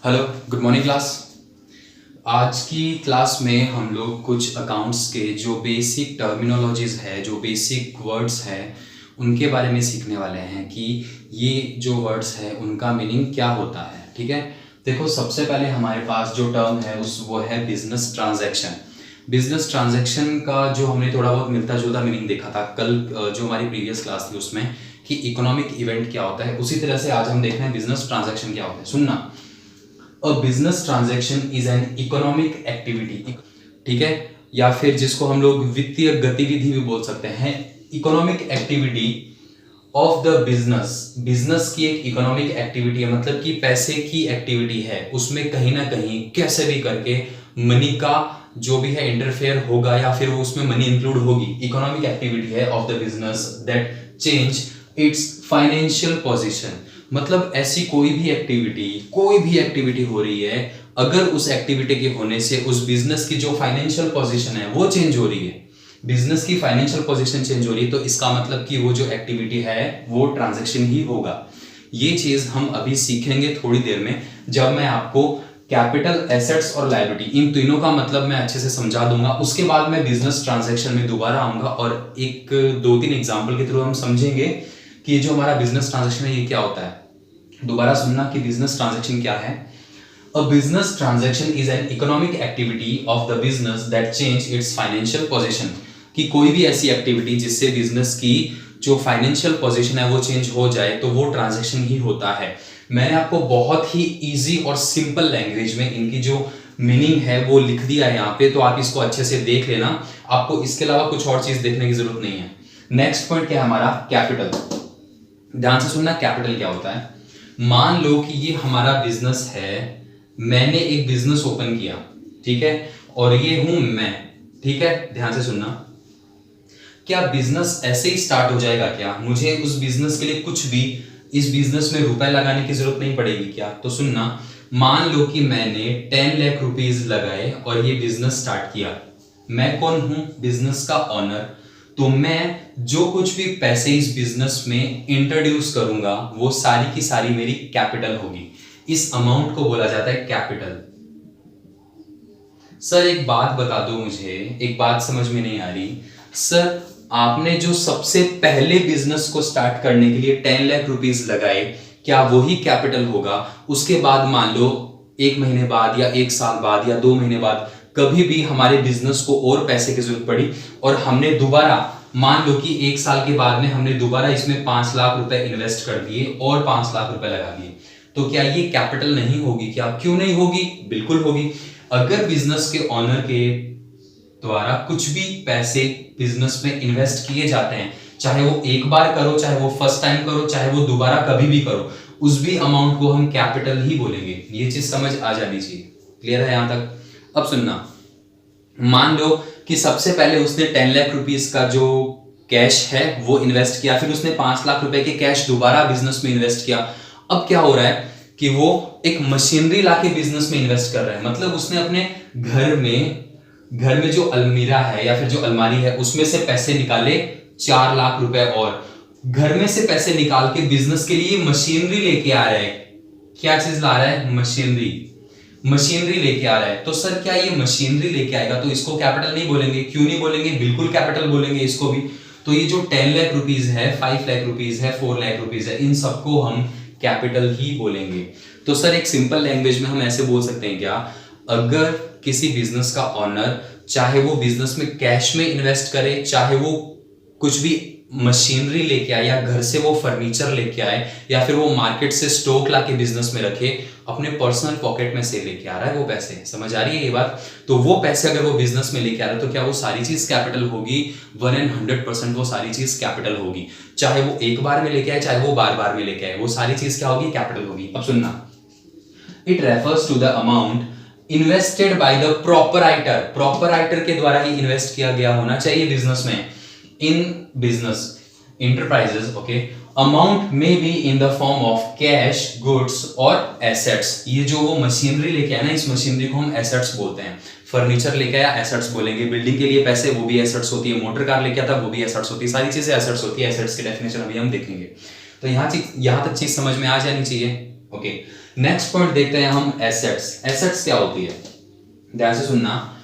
Hello, good morning class. आज की class में हम लोग कुछ अकाउंट्स के जो बेसिक टर्मिनोलॉजीज है, जो बेसिक वर्ड्स हैं, उनके बारे में सीखने वाले हैं कि ये जो वर्ड्स है उनका मीनिंग क्या होता है। ठीक है, देखो सबसे पहले हमारे पास जो टर्म है वो है बिजनेस ट्रांजैक्शन। बिजनेस ट्रांजैक्शन का जो हमने थोड़ा बहुत मिलता जुलता मीनिंग देखा था कल जो हमारी प्रीवियस क्लास थी उसमें, कि इकोनॉमिक इवेंट क्या होता है, उसी तरह से आज हम देख रहे हैं बिजनेस ट्रांजैक्शन क्या होता है। सुनना, a business transaction is an economic activity, ठीक है, या फिर जिसको हम लोग वित्तीय गतिविधि भी बोल सकते हैं। Economic activity of the business, business की एक इकोनॉमिक एक्टिविटी है, मतलब कि पैसे की एक्टिविटी है, उसमें कहीं ना कहीं कैसे भी करके मनी का जो भी है इंटरफेयर होगा या फिर वो उसमें मनी इंक्लूड होगी। इकोनॉमिक एक्टिविटी है of the business that change it's financial position, मतलब ऐसी कोई भी एक्टिविटी हो रही है, अगर उस एक्टिविटी के होने से उस बिजनेस की जो फाइनेंशियल पोजीशन है वो चेंज हो रही है, बिजनेस की फाइनेंशियल पोजीशन चेंज हो रही है, तो इसका मतलब कि वो जो एक्टिविटी है वो ट्रांजैक्शन ही होगा। ये चीज हम अभी सीखेंगे थोड़ी देर में, जब मैं आपको कैपिटल, एसेट्स और लायबिलिटी, इन तीनों का मतलब मैं अच्छे से समझा दूंगा। उसके बाद मैं बिजनेस ट्रांजैक्शन में दोबारा आऊंगा और एक दो तीन एग्जांपल के थ्रू हम समझेंगे कि ये जो हमारा बिजनेस ट्रांजैक्शन है ये क्या होता है। दोबारा सुनना कि बिजनेस ट्रांजैक्शन क्या है। A business transaction is an economic activity of the business that change it's financial position, कि कोई भी ऐसी एक्टिविटी जिससे बिजनेस की जो फाइनेंशियल पोजीशन है वो चेंज हो जाए तो वो ट्रांजैक्शन ही होता है। मैंने आपको बहुत ही इजी और सिंपल लैंग्वेज में इनकी जो मीनिंग है वो लिख दिया है यहाँ पे, तो आप इसको अच्छे से देख लेना, आपको इसके अलावा कुछ और चीज देखने की जरूरत नहीं है। नेक्स्ट पॉइंट क्या है हमारा, कैपिटल। ध्यान से सुनना, कैपिटल क्या होता है। मान लो कि ये हमारा बिजनेस है, मैंने एक बिजनेस ओपन किया, ठीक है, और ये हूं मैं, ठीक है। ध्यान से सुनना, क्या बिजनेस ऐसे ही स्टार्ट हो जाएगा क्या? मुझे उस बिजनेस के लिए कुछ भी इस बिजनेस में रुपए लगाने की जरूरत नहीं पड़ेगी क्या? तो सुनना, मान लो कि मैंने 10 लाख रुपीज लगाए और ये बिजनेस स्टार्ट किया। मैं कौन हूं? बिजनेस का ऑनर। तो मैं जो कुछ भी पैसे इस बिजनेस में इंट्रोड्यूस करूंगा वो सारी की सारी मेरी कैपिटल होगी। इस अमाउंट को बोला जाता है कैपिटल। सर एक बात बता दो, मुझे एक बात समझ में नहीं आ रही। सर आपने जो सबसे पहले बिजनेस को स्टार्ट करने के लिए 10 लाख रुपीस लगाए, क्या वही कैपिटल होगा? उसके बाद मान लो 1 महीने बाद या 1 साल बाद या 2 महीने बाद कभी भी हमारे बिजनेस को और पैसे की जरूरत पड़ी और हमने दोबारा, मान लो कि 1 साल के बाद में हमने दोबारा इसमें 5 लाख रुपए इन्वेस्ट कर दिए और 5 लाख रुपए लगा दिए, तो क्या ये कैपिटल नहीं होगी क्या? क्यों नहीं होगी? बिल्कुल होगी। अगर बिजनेस के ऑनर के द्वारा कुछ भी पैसे बिजनेस में इन्वेस्ट किए जाते हैं, चाहे वो एक बार करो, चाहे वो फर्स्ट टाइम करो, चाहे वो दोबारा कभी भी करो, उस भी अमाउंट को हम कैपिटल ही बोलेंगे। ये चीज समझ आ जानी चाहिए। क्लियर है यहां तक? अब सुनना, मान लो कि सबसे पहले उसने 10 लाख रुपीस का जो कैश है वो इन्वेस्ट किया, फिर उसने 5 लाख रुपए के कैश दोबारा बिजनेस में इन्वेस्ट किया। अब क्या हो रहा है कि वो एक मशीनरी लाके बिजनेस में इन्वेस्ट कर रहा है, मतलब उसने अपने घर में जो अलमीरा है या फिर जो अलमारी है उसमें से पैसे निकाले 4 लाख रुपए, और घर में से पैसे निकाल के बिजनेस के लिए मशीनरी लेके आ रहा है। क्या चीज ला रहा है? मशीनरी लेके आ रहा है। तो सर क्या ये मशीनरी लेके आएगा तो इसको कैपिटल नहीं बोलेंगे? क्यों नहीं बोलेंगे? बिल्कुल कैपिटल बोलेंगे इसको भी। तो ये जो 10 लाख रुपीज है, 5 लाख रुपीज है, 4 लाख रुपीज है, इन सबको हम कैपिटल ही बोलेंगे। तो सर एक सिंपल लैंग्वेज में हम ऐसे बोल सकते हैं क्या, अगर किसी बिजनेस का ऑनर चाहे वो बिजनेस में कैश में इन्वेस्ट करे, चाहे वो कुछ भी मशीनरी लेके आए या घर से वो फर्नीचर लेके आए या फिर वो मार्केट से स्टॉक लाके बिजनेस में रखे, अपने पर्सनल पॉकेट में से लेके आ रहा है वो पैसे, समझ आ रही है ये बात? तो वो पैसे अगर वो बिजनेस में लेके आ रहा है तो क्या वो सारी चीज कैपिटल होगी? 100% वो सारी चीज कैपिटल होगी। चाहे वो एक बार में लेके आए, चाहे वो बार बार में लेके आए, वो सारी चीज क्या होगी? कैपिटल होगी। अब सुनना, it refers to the amount invested by the proprietor के द्वारा ही इन्वेस्ट किया गया होना चाहिए बिजनेस में, in business enterprises, okay, amount may be in the form of cash, goods और assets। ये जो वो मशीनरी लेके आया ना, इस मशीनरी को हम assets बोलते हैं। फर्नीचर लेके आया, assets बोलेंगे। बिल्डिंग के लिए पैसे, वो भी assets होती है। मोटर कार लेके आता, वो भी assets होती है। सारी चीजें assets होती है। assets की डेफिनेशन अभी हम देखेंगे। तो यहाँ तक चीज समझ में आ जानी चाहिए। ओके, नेक्स्ट पॉइंट देखते हैं हम एसेट्स। एसेट्स क्या होती है, ध्यान से सुनना।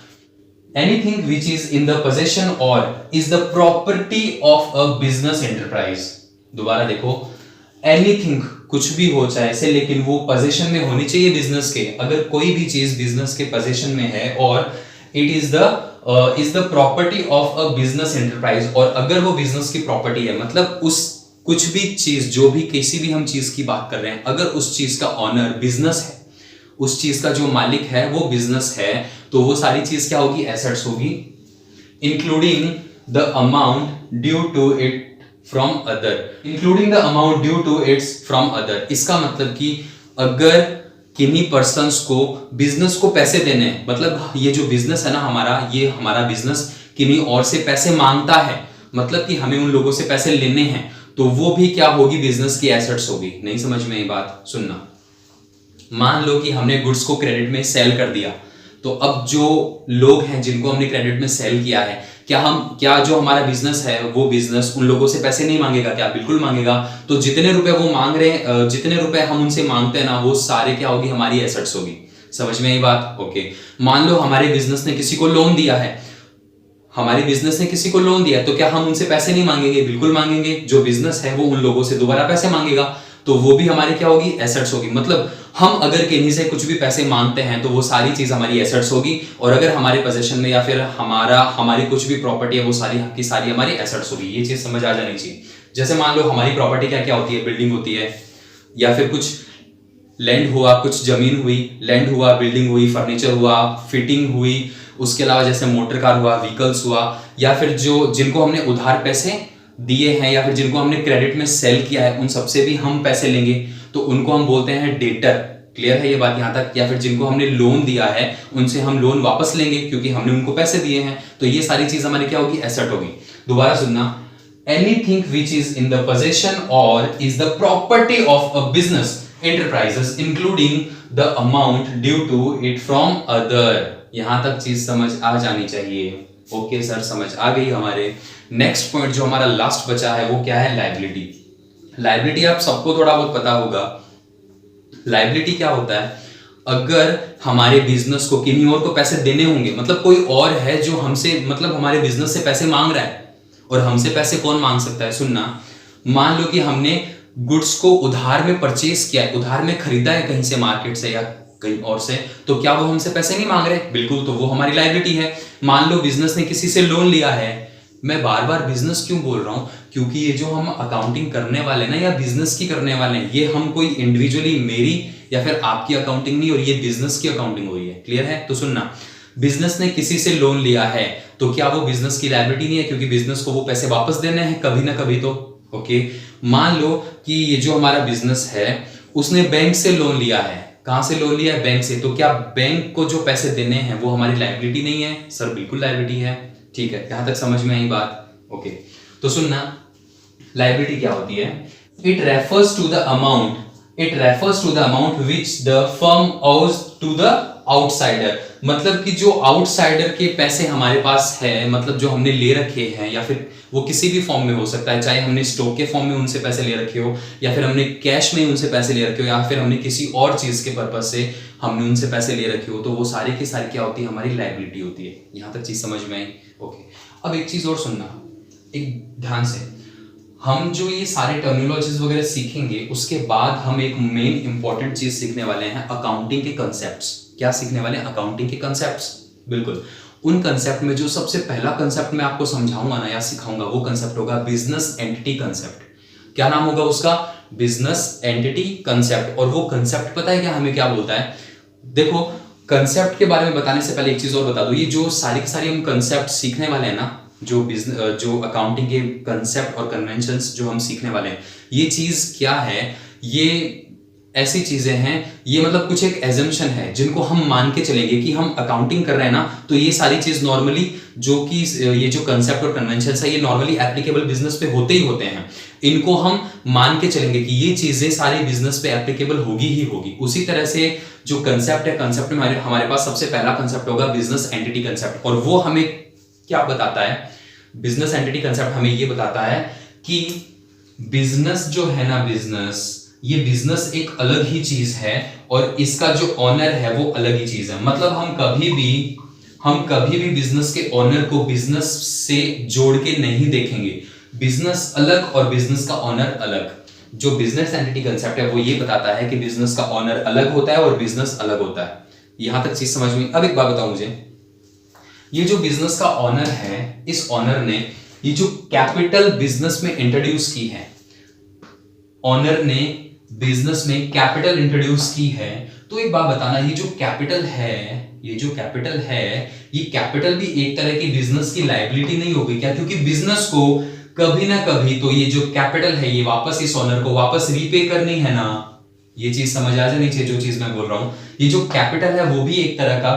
Anything which is in the possession और is the property of a business enterprise. दोबारा देखो, एनीथिंग कुछ भी हो चाहे से, लेकिन वो पोजेशन में होनी चाहिए बिजनेस के। अगर कोई भी चीज बिजनेस के पोजेशन में है और it is the property of a business enterprise, और अगर वो बिजनेस की प्रॉपर्टी है, मतलब उस कुछ भी चीज, जो भी किसी भी हम चीज की बात कर रहे हैं, अगर उस चीज का ऑनर बिजनेस है, उस चीज का जो मालिक है वो बिजनेस है, तो वो सारी चीज क्या होगी, एसेट्स होगी। Including the amount due to it from other, including the amount due to its from other. इसका मतलब कि अगर किन्हीं पर्सन्स को बिजनेस को पैसे देने हैं, मतलब ये जो बिजनेस है ना हमारा, ये हमारा बिजनेस किन्हीं और से पैसे मांगता है, मतलब कि हमें उन लोगों से पैसे लेने हैं, तो वो भी क्या होगी, बिजनेस की एसेट्स होगी। नहीं समझ में ये बात, सुनना। मान लो कि हमने गुड्स को क्रेडिट में सेल कर दिया, तो अब जो लोग हैं जिनको हमने क्रेडिट में सेल किया है, क्या जो हमारा बिजनेस है वो बिजनेस उन लोगों से पैसे नहीं मांगेगा क्या? बिल्कुल मांगेगा। तो जितने रुपए वो मांग रहे हैं, जितने रुपए हम उनसे मांगते हैं ना, वो सारे क्या होगी, हमारी एसेट्स होगी। समझ में आई बात? ओके। मान लो हमारे बिजनेस ने किसी को लोन दिया है, हमारे बिजनेस ने किसी को लोन दिया, तो क्या हम उनसे पैसे नहीं मांगेंगे? बिल्कुल मांगेंगे। जो बिजनेस है वो उन लोगों से दोबारा पैसे मांगेगा, तो वो भी हमारी क्या होगी, एसेट्स होगी। मतलब हम अगर किन्हीं से कुछ भी पैसे मांगते हैं तो वो सारी चीज हमारी एसेट्स होगी, और अगर हमारे पोजीशन में या फिर हमारी कुछ भी प्रॉपर्टी है वो सारी की सारी हमारी एसेट्स होगी। ये चीज समझ आ जानी चाहिए। जैसे मान लो हमारी प्रॉपर्टी क्या क्या होती है, बिल्डिंग होती है, या फिर कुछ लैंड हुआ, कुछ जमीन हुई, लैंड हुआ, बिल्डिंग हुई, फर्नीचर हुआ, फिटिंग हुई, उसके अलावा जैसे मोटर कार हुआ, व्हीकल्स हुआ, या फिर जो जिनको हमने उधार पैसे दिए हैं या फिर जिनको हमने क्रेडिट में सेल किया है, उन सबसे भी हम पैसे लेंगे, तो उनको हम बोलते हैं डेटर। क्लियर है ये बात यहां तक? या फिर जिनको हमने लोन दिया है उनसे हम लोन वापस लेंगे क्योंकि हमने उनको पैसे दिए हैं, तो ये सारी चीज हमारी क्या होगी, एसेट होगी। दोबारा सुनना, anything which is in the possession और is the property of a business enterprises including the amount due to it from other. यहां तक चीज समझ आ जानी चाहिए। ओके सर, समझ आ गई हमारे। नेक्स्ट पॉइंट जो हमारा लास्ट बचा है वो क्या है, लायबिलिटी। लायबिलिटी आप सबको थोड़ा बहुत पता होगा। लायबिलिटी क्या होता है, अगर हमारे बिजनेस को किन्हीं और को पैसे देने होंगे, मतलब कोई और है जो हमसे, मतलब हमारे बिजनेस से पैसे मांग रहा है, और हमसे पैसे कौन मांग सकता है, सुनना। मान लो कि हमने गुड्स को उधार में परचेज किया है, उधार में खरीदा है कहीं से, मार्केट से या कहीं और से, तो क्या वो हमसे पैसे नहीं मांग रहे? बिल्कुल, तो वो हमारी लायबिलिटी है। मान लो बिजनेस ने किसी से लोन लिया है। मैं बार बार बिजनेस क्यों बोल रहा हूं, क्योंकि ये जो हम अकाउंटिंग करने वाले ना, या बिजनेस की करने वाले हैं, ये हम कोई इंडिविजुअली मेरी या फिर आपकी अकाउंटिंग नहीं, और ये बिजनेस की अकाउंटिंग हो रही है। क्लियर है? तो सुनना, बिजनेस ने किसी से लोन लिया है, तो क्या वो बिजनेस की लायबिलिटी नहीं है, क्योंकि बिजनेस को वो पैसे वापस देने हैं कभी ना कभी तो। ओके, मान लो कि ये जो हमारा बिजनेस है उसने बैंक से लोन लिया है। कहां से लोन लिया है? बैंक से। तो क्या बैंक को जो पैसे देने हैं वो हमारी लायबिलिटी नहीं है? सर बिल्कुल लायबिलिटी है। ठीक है, यहां तक समझ में आई बात? ओके, तो सुनना, लायबिलिटी क्या होती है, it refers to the amount which the firm owes to the outsider. मतलब कि जो आउटसाइडर के पैसे हमारे पास है, मतलब जो हमने ले रखे हैं, या फिर वो किसी भी फॉर्म में हो सकता है, चाहे हमने स्टॉक के फॉर्म में उनसे पैसे ले रखे हो, या फिर हमने कैश में उनसे पैसे ले रखे हो, या फिर हमने किसी और चीज के पर्पज से हमने उनसे पैसे ले रखे हो, तो वो सारी की सारी क्या होती है, हमारी लायबिलिटी होती है। यहां तक चीज समझ में आई? ओके, अब एक चीज और सुनना, एक ध्यान से। हम जो ये सारे टर्मिनोलॉजीज वगैरह सीखेंगे, उसके बाद हम एक मेन इंपॉर्टेंट चीज सीखने वाले हैं, अकाउंटिंग के कंसेप्ट्स। क्या सीखने वाले हैं? अकाउंटिंग के कंसेप्ट्स। बिल्कुल, उन कंसेप्ट में जो सबसे पहला कंसेप्ट मैं आपको समझाऊंगा ना या सिखाऊंगा, वो कंसेप्ट होगा बिजनेस एंटिटी कंसेप्ट। क्या नाम होगा उसका? Business entity concept. और वो कंसेप्ट पता है क्या हमें क्या बोलता है? देखो, कंसेप्ट के बारे में बताने से पहले एक चीज और बता दूं, ये जो सारी की सारी हम कंसेप्ट सीखने वाले हैं ना, जो अकाउंटिंग के कंसेप्ट और कन्वेंशंस जो हम सीखने वाले हैं, ये चीज क्या है, ये ऐसी चीजें हैं, ये मतलब कुछ एक एजम्पशन है जिनको हम मान के चलेंगे कि हम अकाउंटिंग कर रहे हैं ना, तो ये सारी चीज नॉर्मली जो कि ये जो कंसेप्ट और कन्वेंशंस है, ये नॉर्मली एप्लीकेबल बिजनेस पे होते ही होते हैं। इनको हम मान के चलेंगे कि ये चीजें सारी बिजनेस पे एप्लीकेबल होगी ही होगी। उसी तरह से जो कंसेप्ट है, कंसेप्ट में हमारे पास सबसे पहला कंसेप्ट होगा बिजनेस एंटिटी कंसेप्ट। और वो हमें क्या बताता है? बिजनेस एंटिटी कंसेप्ट हमें ये बताता है कि बिजनेस जो है ना, बिजनेस ये बिजनेस एक अलग ही चीज है और इसका जो ऑनर है वो अलग ही चीज है। मतलब हम कभी भी बिजनेस के ऑनर को बिजनेस से जोड़ के नहीं देखेंगे। बिजनेस अलग और बिजनेस का ऑनर अलग। जो बिजनेस एंटिटी कंसेप्ट है वो ये बताता है कि बिजनेस का ऑनर अलग होता है और बिजनेस अलग होता है। यहां तक चीज समझ में। अब एक बात बताओ मुझे, ये जो बिजनेस का ऑनर है, इस ऑनर ने ये जो कैपिटल बिजनेस में इंट्रोड्यूस की है, ऑनर ने बिजनेस में कैपिटल इंट्रोड्यूस की है, तो एक बात बताना, ये जो कैपिटल है, ये कैपिटल भी एक तरह की बिजनेस की लायबिलिटी नहीं होगी क्या? क्योंकि बिजनेस को कभी ना कभी तो ये जो कैपिटल है ये वापस इस ऑनर को वापस रीपे करनी है ना। ये चीज समझ आ जानी चाहिए जो चीज मैं बोल रहा हूं। ये जो कैपिटल है वो भी एक तरह का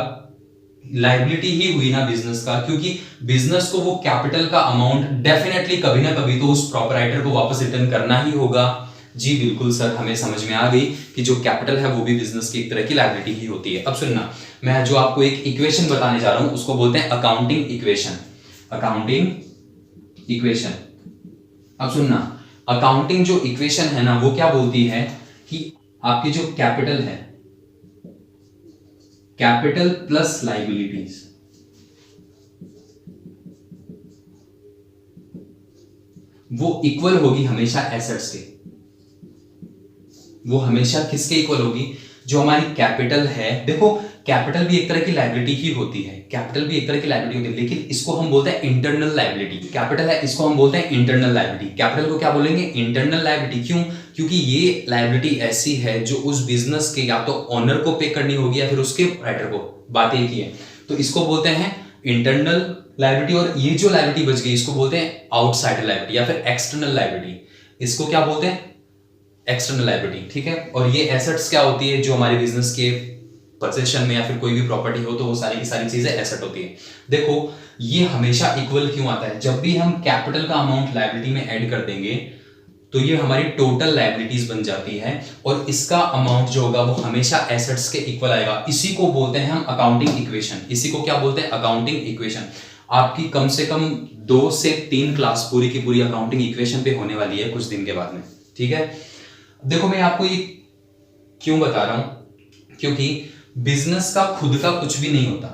लायबिलिटी ही हुई ना बिजनेस का, क्योंकि बिजनेस को वो कैपिटल का अमाउंट डेफिनेटली कभी ना कभी तो उस प्रोपराइटर को वापस रिटर्न करना ही होगा। जी बिल्कुल सर, हमें समझ में आ गई कि जो कैपिटल है वो भी बिजनेस की एक तरह की लायबिलिटी ही होती है। अब सुनना, मैं जो आपको एक इक्वेशन बताने जा रहा हूं उसको बोलते हैं अकाउंटिंग इक्वेशन। Accounting equation. अब सुनना, अकाउंटिंग जो इक्वेशन है ना वो क्या बोलती है कि आपकी जो कैपिटल है, कैपिटल प्लस लायबिलिटीज, वो इक्वल होगी हमेशा एसेट्स के। वो हमेशा किसके इक्वल होगी? जो हमारी कैपिटल है, देखो कैपिटल भी एक तरह की लायबिलिटी ही होती है, कैपिटल भी एक तरह की लायबिलिटी होती है, लेकिन इसको हम बोलते हैं इंटरनल लायबिलिटी। कैपिटल है, इसको हम बोलते हैं इंटरनल लायबिलिटी। कैपिटल को क्या बोलेंगे? Internal liability. क्यों? क्योंकि ये लायबिलिटी ऐसी है जो उस बिजनेस के या तो ओनर को पे करनी होगी या फिर उसके राइटर को। बात एक ही है, तो इसको बोलते हैं इंटरनल लायबिलिटी। और ये जो लायबिलिटी बच गई इसको बोलते हैं आउटसाइडर लायबिलिटी या फिर एक्सटर्नल लायबिलिटी। इसको क्या बोलते हैं? External liability. ठीक है। और ये एसेट्स क्या होती है? जो हमारे बिजनेस के पोजीशन में या फिर कोई भी प्रॉपर्टी हो तो वो सारी की सारी चीजें एसेट होती है। देखो ये हमेशा इक्वल क्यों आता है? जब भी हम कैपिटल का अमाउंट लायबिलिटी में ऐड कर देंगे तो ये हमारी टोटल लायबिलिटीज बन जाती है और इसका अमाउंट जो होगा वो हमेशा एसेट्स के इक्वल आएगा। इसी को बोलते हैं हम अकाउंटिंग इक्वेशन। इसी को क्या बोलते हैं? Accounting equation. आपकी कम से कम 2 से 3 क्लास पूरी की पूरी अकाउंटिंग इक्वेशन पे होने वाली है कुछ दिन के बाद में। ठीक है। देखो मैं आपको ये क्यों बता रहा हूं, क्योंकि बिजनेस का खुद का कुछ भी नहीं होता।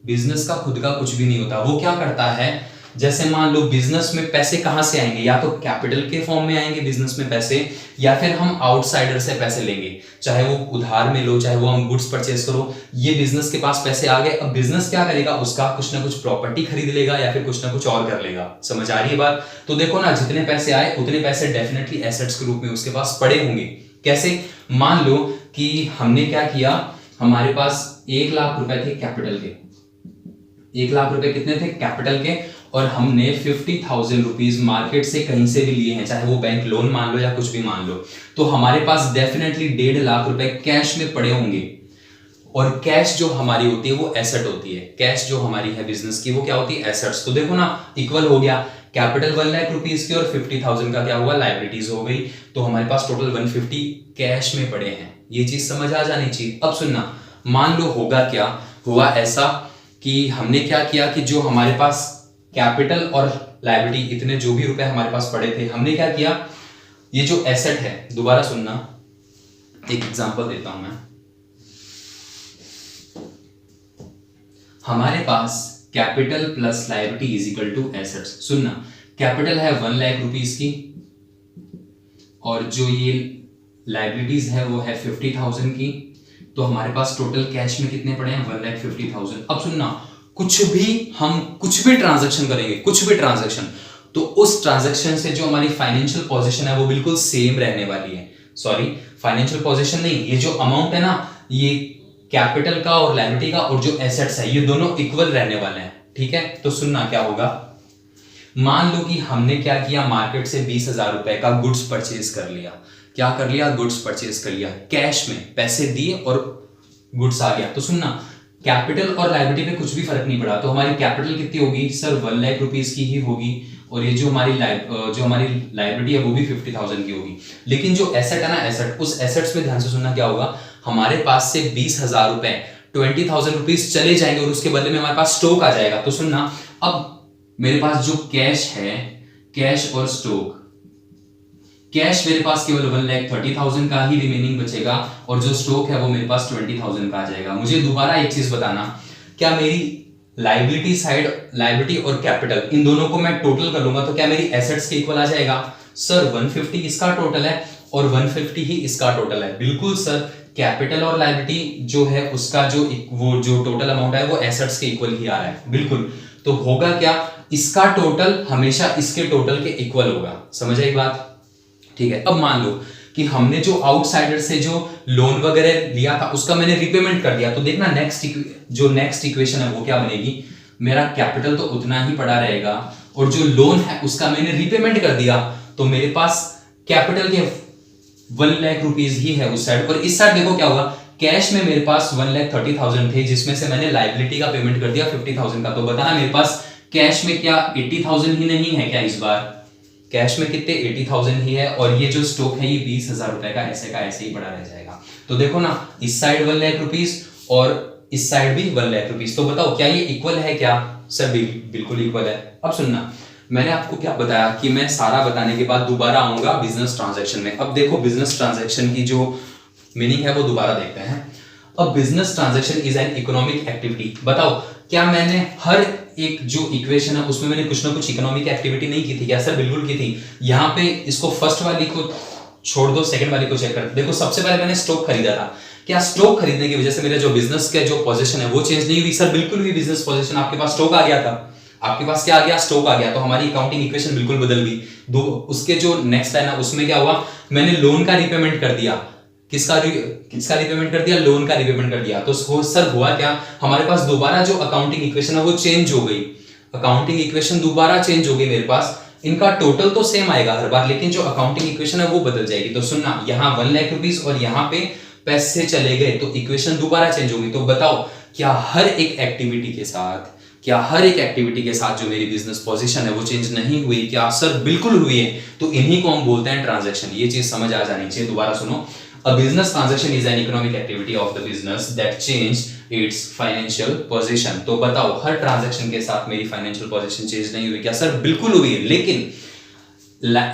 बिजनेस का खुद का कुछ भी नहीं होता। वो क्या करता है, जैसे मान लो बिजनेस में पैसे कहां से आएंगे? या तो कैपिटल के फॉर्म में आएंगे बिजनेस में पैसे, या फिर हम आउटसाइडर से पैसे लेंगे, चाहे वो उधार में लो, चाहे वो हम गुड्स परचेस करो। ये बिजनेस के पास पैसे आ गए, अब बिजनेस क्या करेगा? उसका कुछ ना कुछ प्रॉपर्टी खरीद लेगा या फिर कुछ ना कुछ और कर लेगा। समझ आ रही है बात? तो देखो ना, जितने पैसे आए उतने पैसे डेफिनेटली एसेट्स के रूप में उसके पास पड़े होंगे। कैसे? मान लो कि हमने क्या किया, हमारे पास 1 लाख रुपए थे कैपिटल के। 1 लाख रुपए कितने थे? कैपिटल के। और हमने 50,000 रुपीज मार्केट से कहीं से भी लिए हैं, चाहे वो बैंक लोन मान लो या कुछ भी मान लो, तो हमारे पास डेफिनेटली 1.5 लाख रुपए कैश में पड़े होंगे। और कैश जो हमारी होती है वो एसेट होती है। कैश जो हमारी है बिजनेस की वो क्या होती है? एसेट्स। तो देखो ना, इक्वल हो गया। कैपिटल 1 लाख रुपीज की और 50,000 का क्या हुआ? लायबिलिटीज हो गई। तो हमारे पास टोटल 150 कैश में पड़े हैं। ये चीज समझ आ जानी चाहिए। अब सुनना, मान लो होगा क्या, हुआ ऐसा कि हमने क्या किया कि जो हमारे पास कैपिटल और लायबिलिटी इतने जो भी रुपए हमारे पास पड़े थे, हमने क्या किया, ये जो एसेट है, दोबारा सुनना, एक एग्जांपल देता हूं मैं। हमारे पास capital plus liability is equal to assets. सुनना, कैपिटल है 1 लाख रुपीस की और जो ये लायबिलिटीज है वो है 50,000 की। तो हमारे पास टोटल कैश में कितने पड़े हैं? 1,50,000। अब सुनना, हम कुछ भी ट्रांजैक्शन करेंगे, कुछ भी ट्रांजैक्शन, तो उस ट्रांजैक्शन से जो हमारी फाइनेंशियल पोजीशन है वो बिल्कुल सेम रहने वाली है। सॉरी, फाइनेंशियल पोजीशन नहीं, ये जो अमाउंट है ना, ये कैपिटल का और लायबिलिटी का और जो एसेट्स है ये दोनों इक्वल रहने वाले हैं। ठीक है। तो सुनना क्या होगा, मान लो कि हमने क्या किया, मार्केट से 20,000 रुपए का गुड्स परचेज कर लिया। क्या कर लिया? गुड्स परचेज कर लिया, कैश में पैसे दिए और गुड्स आ गया। तो सुनना, कैपिटल और लायबिलिटी पे कुछ भी फर्क नहीं पड़ा। तो हमारी कैपिटल कितनी होगी? सर 1 लाख रुपीस की ही होगी। और ये जो हमारी लायबिलिटी है वो भी 50,000 की होगी। लेकिन जो एसेट है ना, एसेट, उस एसेट्स पे ध्यान से सुनना क्या होगा, हमारे पास से 20,000 रुपए 20,000 रुपीज चले जाएंगे और उसके बदले में हमारे पास स्टॉक आ जाएगा। तो सुनना, अब मेरे पास जो कैश है, कैश और स्टॉक, कैश मेरे पास केवल 1,30,000 का ही रिमेनिंग बचेगा और जो स्टॉक है वो मेरे पास 20,000 का आ जाएगा। मुझे दोबारा एक चीज बताना, क्या मेरी लाइबिलिटी साइड, लाइबिलिटी और कैपिटल, इन दोनों को मैं टोटल कर लूंगा तो क्या मेरी एसेट्स के इक्वल आ जाएगा? सर 150 इसका टोटल है और 150 ही इसका टोटल है। बिल्कुल सर, कैपिटल और लाइबिलिटी जो है उसका जो टोटल अमाउंट है वो एसेट्स के इक्वल ही आ रहा है। बिल्कुल, तो होगा क्या, इसका टोटल हमेशा इसके टोटल के इक्वल होगा। समझ आई बात? ठीक है। अब मान लो कि हमने जो आउटसाइडर से जो लोन वगैरह लिया था उसका मैंने रिपेमेंट कर दिया, तो देखना नेक्स्ट इक्वेशन है वो क्या बनेगी, मेरा कैपिटल तो उतना ही पड़ा रहेगा और जो लोन है उसका मैंने रिपेमेंट कर दिया, तो मेरे पास कैपिटल के 1 लाख रुपीज ही है उस साइड। और इस साइड देखो क्या होगा, कैश में मेरे पास 1,30,000 थे जिसमें से मैंने लाइबिलिटी का पेमेंट कर दिया 50,000 का। तो बताना मेरे पास कैश में क्या 80,000 ही नहीं है क्या? इस बार कैश में कितने 80,000 ही है और ये जो स्टॉक है ये 20,000 रुपए का ऐसे ही पड़ा रह जाएगा। तो देखो ना, इस साइड 1 लाख रुपीज और इस साइड भी 1 लाख रुपीज। तो बताओ क्या ये इक्वल है क्या? सर बिल्कुल इक्वल है। अब सुनना, मैंने आपको क्या बताया कि मैं सारा बताने के बाद दोबारा आऊंगा बिजनेस ट्रांजैक्शन में। अब देखो बिजनेस ट्रांजैक्शन की जो मीनिंग है वो दोबारा देखते हैं। अब business transaction is an economic activity. बताओ क्या मैंने हर एक जो इक्वेशन है उसमें मैंने कुछ ना कुछ इकोनॉमिक एक्टिविटी नहीं की थी क्या? सर बिल्कुल की थी। यहाँ पे इसको फर्स्ट वाली को छोड़ दो, सेकंड वाली को चेक कर। देखो सबसे पहले मैंने स्टॉक खरीदा था, क्या स्टॉक खरीदने की वजह से मेरा जो बिजनेस का जो पोजीशन है वो चेंज नहीं हुई? सर बिल्कुल हुई। बिजनेस पोजीशन, आपके पास स्टॉक आ गया था, आपके पास क्या आ गया? स्टॉक आ गया, तो हमारी अकाउंटिंग इक्वेशन बिल्कुल बदल गई। उसके जो नेक्स्ट लाइन है उसमें क्या हुआ, मैंने लोन का रिपेमेंट कर दिया। किसका रिपेमेंट कर दिया? लोन का रिपेमेंट कर दिया। तो सर हुआ क्या, हमारे पास दोबारा जो अकाउंटिंग इक्वेशन है वो चेंज हो गई। अकाउंटिंग इक्वेशन दोबारा चेंज हो गई मेरे पास। इनका टोटल तो सेम आएगा हर बार, लेकिन जो अकाउंटिंग इक्वेशन है वो बदल जाएगी। तो सुनना, यहाँ 1 लाख रुपीज और यहाँ पे पैसे चले गए तो इक्वेशन दोबारा चेंज होगी। तो बताओ क्या हर एक एक्टिविटी के साथ जो मेरी बिजनेस पोजीशन है वो चेंज नहीं हुई क्या? सर बिल्कुल हुई है। तो इन्हीं को हम बोलते हैं ट्रांजैक्शन। ये चीज समझ आ जानी चाहिए। दोबारा सुनो, a business transaction is an economic activity of the business that changed its financial position। तो बताओ हर ट्रांजैक्शन के साथ मेरी फाइनेंशियल पोजीशन चेंज नहीं हुई क्या? सर बिल्कुल हुई है, लेकिन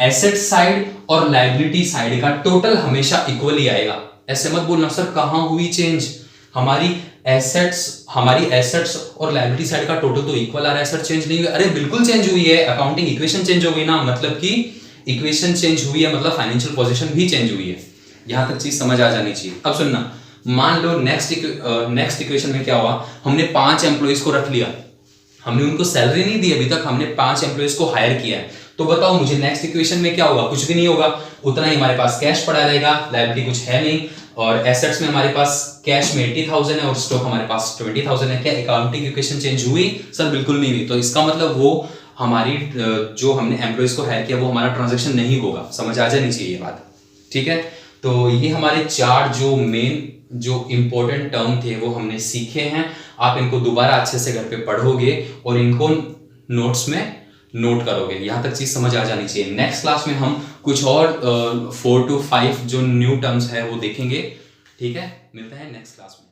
एसेट साइड और लायबिलिटी साइड का टोटल हमेशा इक्वल ही आएगा। ऐसे मत बोलना सर कहां हुई चेंज, हमारी एसेट्स और लायबिलिटी साइड का टोटल तो इक्वल आ रहा है सर, चेंज नहीं हुई। अरे बिल्कुल चेंज हुई है, अकाउंटिंग इक्वेशन चेंज हो गई ना, मतलब कि इक्वेशन चेंज हुई है मतलब फाइनेंशियल पोजीशन भी चेंज हुई है। यहां तक चीज समझ आ जानी चाहिए। अब सुनना, मान लो नेक्स्ट इक्वेशन में क्या हुआ, हमने 5 एम्प्लॉइज को रख लिया, हमने उनको सैलरी नहीं दी अभी तक, हमने 5 एम्प्लॉइज को हायर किया है। तो बताओ मुझे नेक्स्ट इक्वेशन में क्या होगा? कुछ भी नहीं होगा, उतना ही हमारे पास कैश पड़ा रहेगा, लायबिलिटी कुछ है नहीं, और एसेट्स में हमारे पास कैश में 80,000 है और स्टॉक हमारे पास 20,000 है। क्या अकाउंटिंग इक्वेशन चेंज हुई? सर बिल्कुल नहीं हुई। तो इसका मतलब वो हमारी जो हमने एम्प्लॉइज को हायर किया वो हमारा ट्रांजेक्शन नहीं होगा। समझ आ जानी चाहिए ये बात, ठीक है। तो ये हमारे 4 जो मेन जो इंपॉर्टेंट टर्म थे वो हमने सीखे हैं। आप इनको दोबारा अच्छे से घर पे पढ़ोगे और इनको नोट्स में नोट करोगे। यहां तक चीज समझ आ जानी चाहिए। नेक्स्ट क्लास में हम कुछ और 4 to 5 जो न्यू टर्म्स है वो देखेंगे, ठीक है। मिलते हैं नेक्स्ट क्लास में।